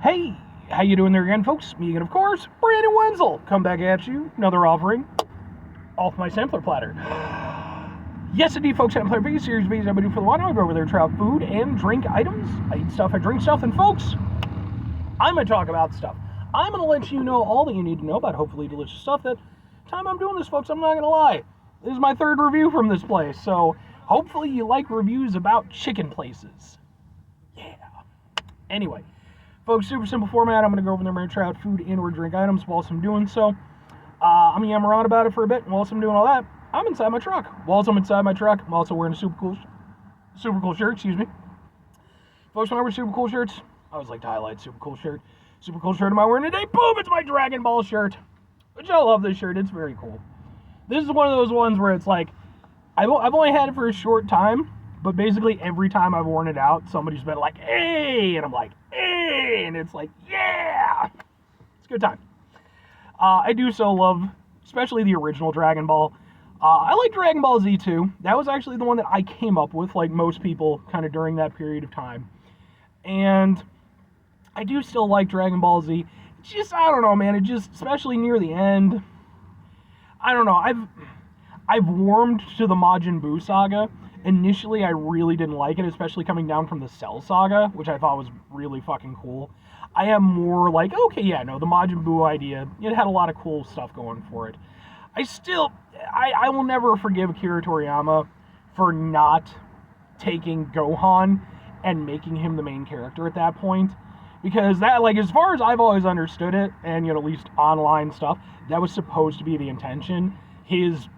Hey, how you doing there again, folks? Me again, of course, Brandon Wenzel. Come back at you, another offering off my sampler platter. Yes, indeed, folks, I'm playing video series videos I do for the water. I go over there, try out food and drink items. I eat stuff, I drink stuff, and folks, I'm gonna talk about stuff. I'm gonna let you know all that you need to know about hopefully delicious stuff. That time I'm doing this, folks, I'm not gonna lie. This is my third review from this place, so hopefully you like reviews about chicken places. Yeah. Anyway. Folks, super simple format. I'm going to go over there and try out food and or drink items whilst I'm doing so. I'm going to yammer on about it for a bit. Whilst I'm doing all that, I'm inside my truck. Whilst I'm inside my truck, I'm also wearing a super cool shirt, excuse me. Folks, when I wear super cool shirts, I always like to highlight super cool shirt. Super cool shirt am I wearing today? Boom, it's my Dragon Ball shirt. Which I love this shirt. It's very cool. This is one of those ones where it's like, I've only had it for a short time, but basically every time I've worn it out, somebody's been like, hey, and I'm like, hey, and it's like, yeah, it's a good time. I do so love, especially the original Dragon Ball. I like Dragon Ball Z too. That was actually the one that I came up with, like most people, kind of during that period of time. And I do still like Dragon Ball Z. It's just, I don't know, man, it just, especially near the end, I don't know, I've warmed to the Majin Buu saga. Initially, I really didn't like it, especially coming down from the Cell saga, which I thought was really fucking cool. I am more like, okay, yeah, no, the Majin Buu idea, it had a lot of cool stuff going for it. I will never forgive Akira Toriyama for not taking Gohan and making him the main character at that point. Because that, like, as far as I've always understood it, and, at least online stuff, that was supposed to be the intention. His,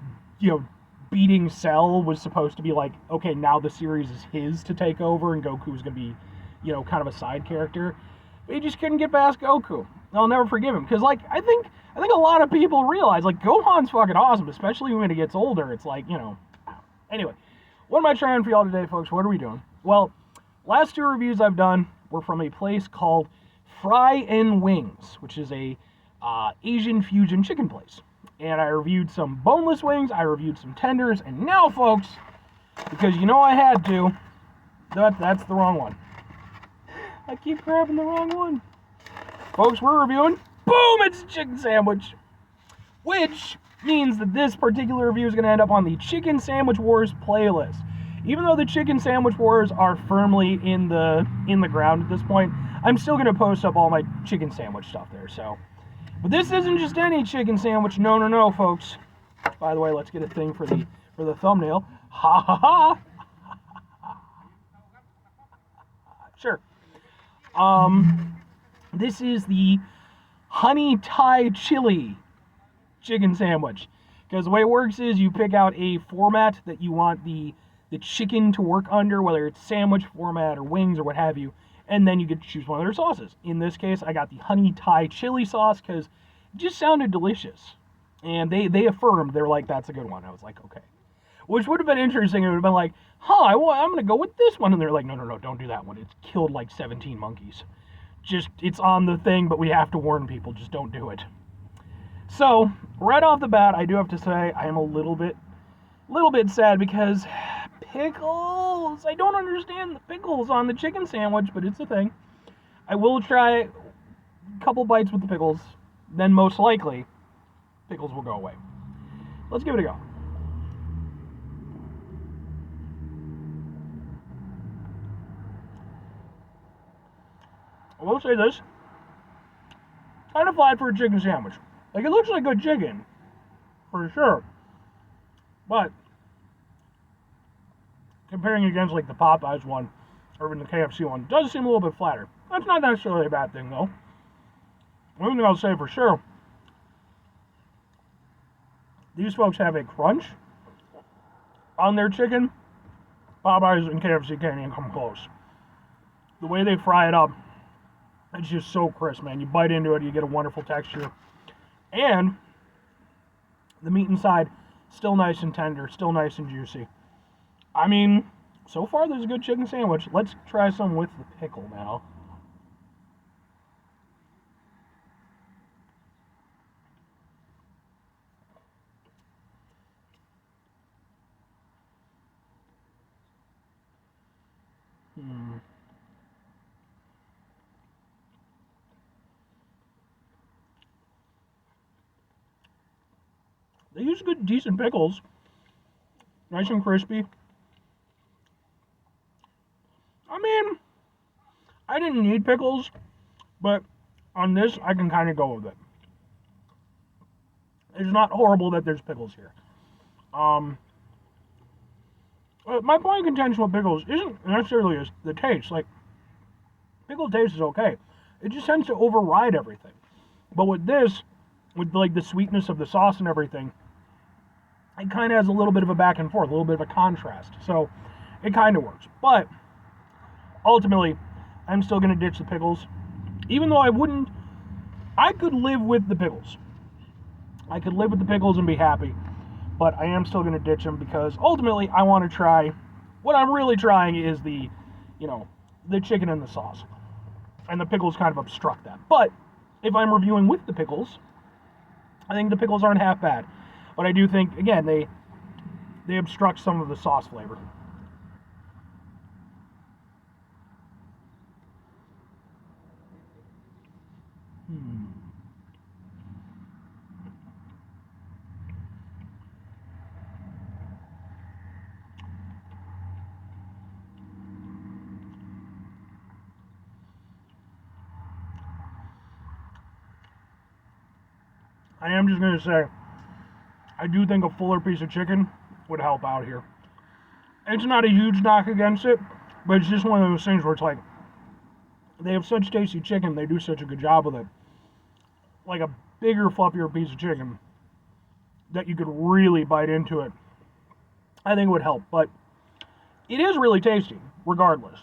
beating Cell was supposed to be like, okay, now the series is his to take over, and Goku's gonna be, kind of a side character. But he just couldn't get past Goku. I'll never forgive him, because, like, I think a lot of people realize, like, Gohan's fucking awesome, especially when he gets older. It's like, Anyway, what am I trying for y'all today, folks? What are we doing? Well, last two reviews I've done were from a place called Fry and Wings, which is a Asian fusion chicken place. And I reviewed some boneless wings, I reviewed some tenders, and now, folks, because I had to, that's the wrong one. I keep grabbing the wrong one. Folks, we're reviewing, boom, it's a chicken sandwich. Which means that this particular review is going to end up on the Chicken Sandwich Wars playlist. Even though the Chicken Sandwich Wars are firmly in the ground at this point, I'm still going to post up all my chicken sandwich stuff there, so. But this isn't just any chicken sandwich. No, folks. By the way, let's get a thing for the thumbnail. Ha ha ha. Sure. This is the honey Thai chili chicken sandwich. Because the way it works is you pick out a format that you want the chicken to work under, whether it's sandwich format or wings or what have you. And then you get to choose one of their sauces. In this case, I got the honey Thai chili sauce because it just sounded delicious. And they affirmed, they're like, that's a good one. I was like, okay. Which would have been interesting. It would have been like, I'm going to go with this one. And they're like, no, don't do that one. It's killed like 17 monkeys. Just, it's on the thing, but we have to warn people. Just don't do it. So, right off the bat, I do have to say I am a little bit sad because pickles. I don't understand the pickles on the chicken sandwich, but it's a thing. I will try a couple bites with the pickles, then most likely, pickles will go away. Let's give it a go. I will say this, kind of flat for a chicken sandwich. Like, it looks like good chicken, for sure, but comparing against, like, the Popeyes one, or even the KFC one, it does seem a little bit flatter. That's not necessarily a bad thing, though. One thing I'll say for sure, these folks have a crunch on their chicken. Popeyes and KFC can't even come close. The way they fry it up, it's just so crisp, man. You bite into it, you get a wonderful texture. And the meat inside, still nice and tender, still nice and juicy. I mean, so far there's a good chicken sandwich. Let's try some with the pickle now. They use good, decent pickles. Nice and crispy. I mean, I didn't need pickles, but on this, I can kind of go with it. It's not horrible that there's pickles here. My point of contention with pickles isn't necessarily the taste. Like, pickle taste is okay. It just tends to override everything. But with this, with like the sweetness of the sauce and everything, it kind of has a little bit of a back and forth, a little bit of a contrast. So it kind of works. But ultimately, I'm still going to ditch the pickles. Even though I could live with the pickles. I could live with the pickles and be happy. But I am still going to ditch them because ultimately I want to try, what I'm really trying is the chicken and the sauce. And the pickles kind of obstruct that. But if I'm reviewing with the pickles, I think the pickles aren't half bad. But I do think, again, they obstruct some of the sauce flavor. I am just going to say, I do think a fuller piece of chicken would help out here. It's not a huge knock against it, but it's just one of those things where it's like, they have such tasty chicken, they do such a good job with it. Like a bigger, fluffier piece of chicken that you could really bite into it, I think it would help. But it is really tasty, regardless.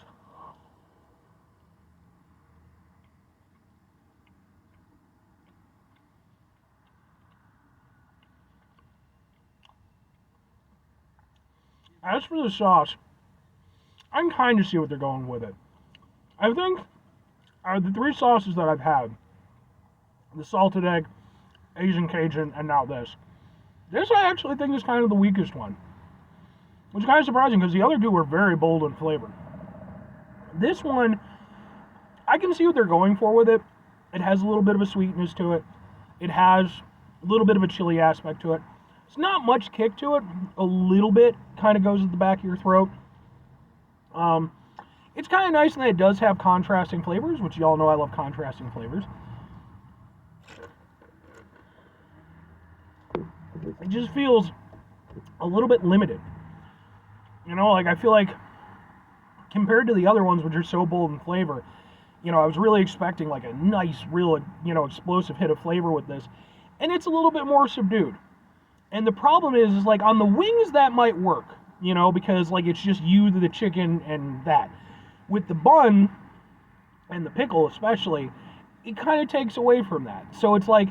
As for the sauce, I can kind of see what they're going with it. I think the three sauces that I've had, the salted egg, Asian Cajun, and now this I actually think is kind of the weakest one. Which is kind of surprising because the other two were very bold in flavor. This one, I can see what they're going for with it. It has a little bit of a sweetness to it. It has a little bit of a chili aspect to it. It's not much kick to it. A little bit kind of goes at the back of your throat. It's kind of nice that it does have contrasting flavors, which y'all know I love contrasting flavors. It just feels a little bit limited. Like I feel like compared to the other ones, which are so bold in flavor, I was really expecting like a nice, real, explosive hit of flavor with this. And it's a little bit more subdued. And the problem is like on the wings that might work, because like it's just you, the chicken, and that. With the bun and the pickle especially, it kind of takes away from that. So it's like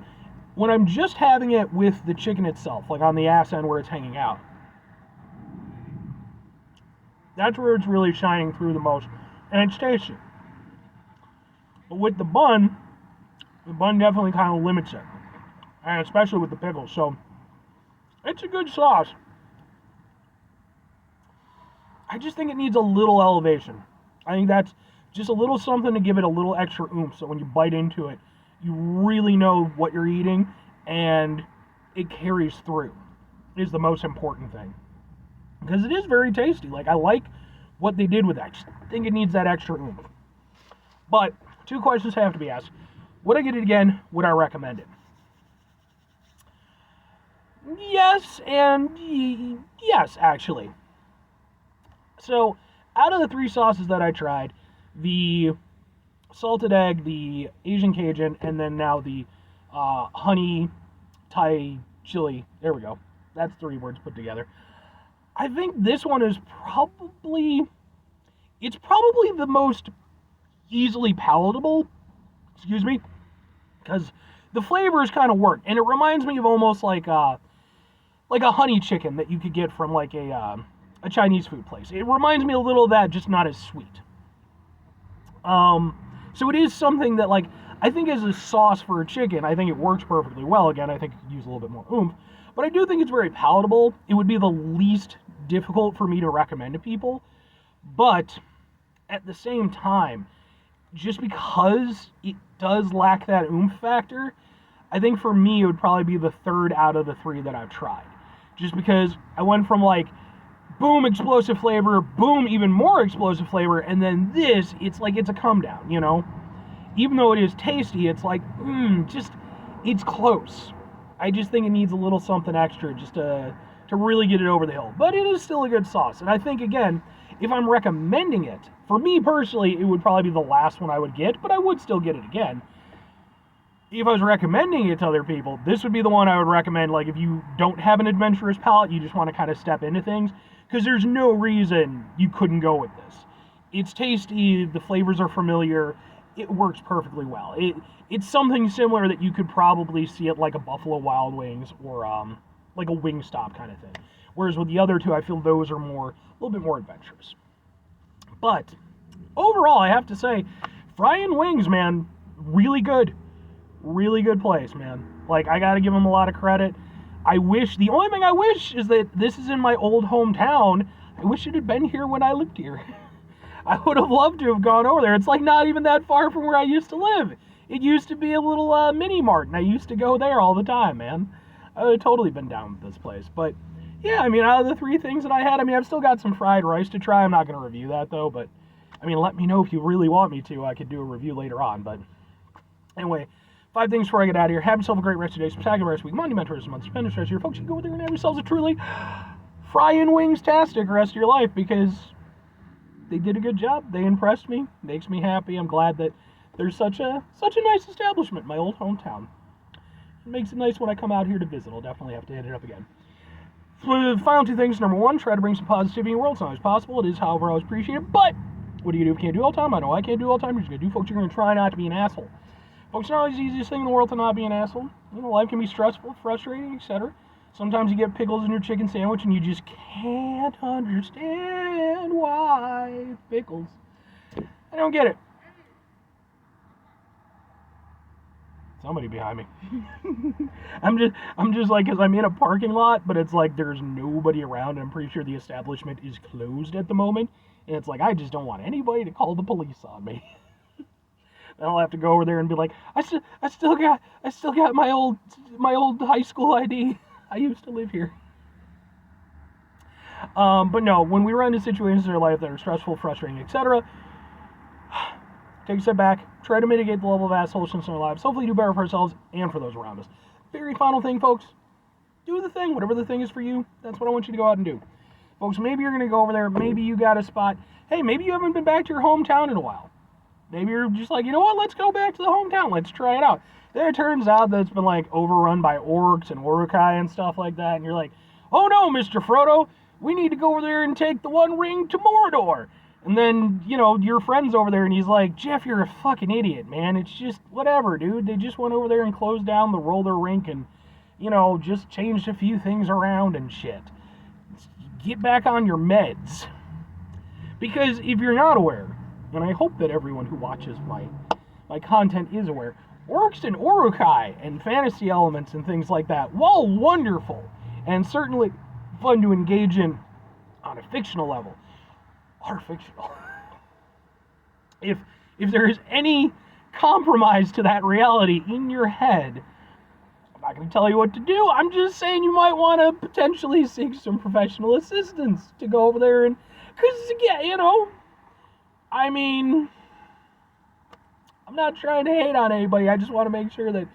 when I'm just having it with the chicken itself, like on the ass end where it's hanging out, that's where it's really shining through the most, and it's tasty. But with the bun definitely kind of limits it, and especially with the pickle. So it's a good sauce. I just think it needs a little elevation. I think that's just a little something to give it a little extra oomph, so when you bite into it, you really know what you're eating, and it carries through, is the most important thing. Because it is very tasty. Like, I like what they did with that. I just think it needs that extra oomph. But, two questions have to be asked. Would I get it again? Would I recommend it? Yes, and yes, actually. So, out of the three sauces that I tried, the salted egg, the Asian Cajun, and then now the honey Thai chili. There we go. That's three words put together. I think this one is probably the most easily palatable. Excuse me, because the flavors kind of work, and it reminds me of almost like a honey chicken that you could get from like a Chinese food place. It reminds me a little of that, just not as sweet. So it is something that, like, I think as a sauce for a chicken, I think it works perfectly well. Again, I think it could use a little bit more oomph, but I do think it's very palatable. It would be the least difficult for me to recommend to people, but at the same time, just because it does lack that oomph factor, I think for me, it would probably be the third out of the three that I've tried. Just because I went from like, boom, explosive flavor, boom, even more explosive flavor, and then this, it's like it's a come down, you know? Even though it is tasty, it's like, it's close. I just think it needs a little something extra just to really get it over the hill. But it is still a good sauce. And I think, again, if I'm recommending it, for me personally, it would probably be the last one I would get, but I would still get it again. If I was recommending it to other people, this would be the one I would recommend, like, if you don't have an adventurous palate, you just want to kind of step into things, because there's no reason you couldn't go with this. It's tasty, the flavors are familiar, it works perfectly well. It's something similar that you could probably see at, like, a Buffalo Wild Wings or, like a Wingstop kind of thing. Whereas with the other two, I feel those are a little bit more adventurous. But overall, I have to say, Frying Wings, man, really good. Really good place, man. Like, I gotta give them a lot of credit. The only thing I wish is that this is in my old hometown. I wish it had been here when I lived here. I would have loved to have gone over there. It's like not even that far from where I used to live. It used to be a little mini mart, and I used to go there all the time, man. I would have totally been down with this place. But yeah, I mean, out of the three things that I had, I mean, I've still got some fried rice to try. I'm not going to review that, though. But, I mean, let me know if you really want me to. I could do a review later on. But anyway, 5 things before I get out of here. Have yourself a great rest of your day. Spectacular rest of the week. Monumental rest of the month. Spend the rest of your folks. You go over there and have yourselves a truly Frying Wings-tastic rest of your life, because they did a good job. They impressed me. Makes me happy. I'm glad that there's such a nice establishment in my old hometown. It makes it nice when I come out here to visit. I'll definitely have to hit it up again. So the final 2 things. Number 1, try to bring some positivity in the world. It's not always possible. It is, however, always appreciated. But what do you do if you can't do it all the time? I know I can't do it all the time. You're just going to do, folks. You're going to try not to be an asshole. Folks, it's not always the easiest thing in the world to not be an asshole. You know, life can be stressful, frustrating, etc. Sometimes you get pickles in your chicken sandwich and you just can't understand why pickles. I don't get it. Somebody behind me. I'm just like, because I'm in a parking lot, but it's like there's nobody around. And I'm pretty sure the establishment is closed at the moment. And it's like, I just don't want anybody to call the police on me. Then I'll have to go over there and be like, I still got my old high school ID. I used to live here. But no, when we run into situations in our life that are stressful, frustrating, etc., take a step back, try to mitigate the level of assholishness in our lives, hopefully do better for ourselves and for those around us. Very final thing, folks, do the thing, whatever the thing is for you, that's what I want you to go out and do. Folks, maybe you're going to go over there, maybe you got a spot, hey, maybe you haven't been back to your hometown in a while. Maybe you're just like, you know what, let's go back to the hometown, let's try it out. Then it turns out that it's been like overrun by orcs and urukai and stuff like that, and you're like, oh no, Mr. Frodo, we need to go over there and take the One Ring to Mordor. And then, you know, your friend's over there and he's like, Jeff, you're a fucking idiot, man. It's just, whatever, dude. They just went over there and closed down the roller rink and, you know, just changed a few things around and shit. Get back on your meds. Because if you're not aware, and I hope that everyone who watches my content is aware, orcs and urukai and fantasy elements and things like that, while wonderful and certainly fun to engage in on a fictional level, are fictional. If there is any compromise to that reality in your head, I'm not going to tell you what to do. I'm just saying you might want to potentially seek some professional assistance to go over there and, because, yeah, you know, I mean, I'm not trying to hate on anybody. I just want to make sure that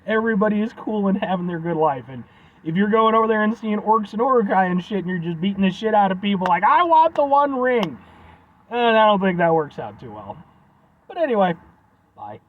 everybody is cool and having their good life. And if you're going over there and seeing orcs and urukai and shit, and you're just beating the shit out of people like, I want the One Ring, and I don't think that works out too well. But anyway, bye.